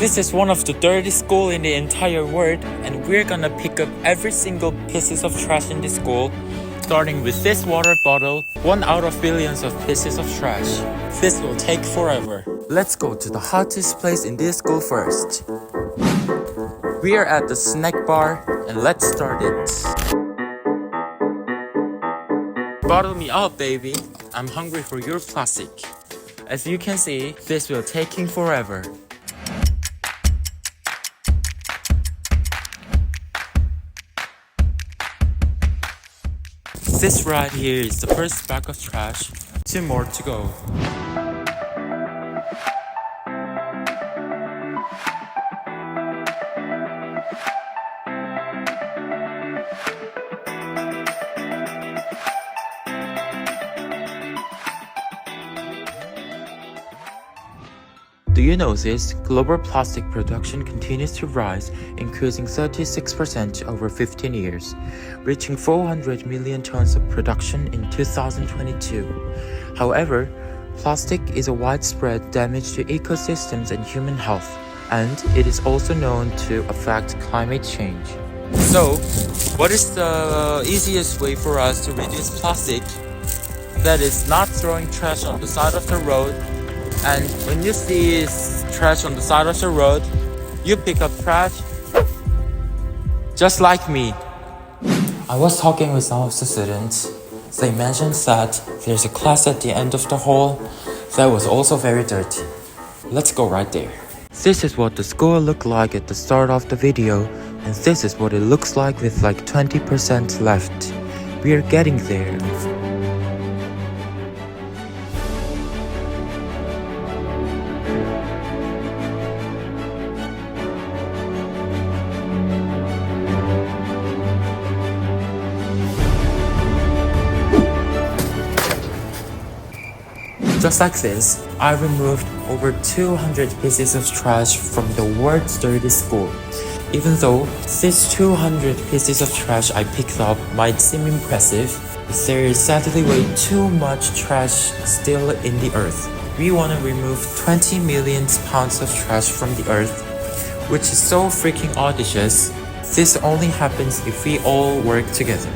This is one of the dirtiest schools in the entire world, and we're gonna pick up every single pieces of trash in this school, starting with this water bottle, one out of billions of pieces of trash. This will take forever. Let's go to the hottest place in this school first. We are at the snack bar, and let's start it. Bottle me up, baby. I'm hungry for your plastic. As you can see, this will taking forever. This right here is the first bag of trash. 2 more to go. Do you know this? Global plastic production continues to rise, increasing 36% over 15 years, reaching 400 million tons of production in 2022. However, plastic is a widespread damage to ecosystems and human health, and it is also known to affect climate change. So, what is the easiest way for us to reduce plastic? That is not throwing trash on the side of the road. And when you see trash on the side of the road, you pick up trash, just like me. I was talking with some of the students. They mentioned that there's a class at the end of the hall that was also very dirty. Let's go right there. This is what the school looked like at the start of the video, and this is what it looks like with like 20% left. We are getting there. Just like this, I removed over 200 pieces of trash from the world's dirtiest school. Even though these 200 pieces of trash I picked up might seem impressive, there is sadly way too much trash still in the earth. We want to remove 20 million pounds of trash from the earth, which is so freaking audacious. This only happens if we all work together.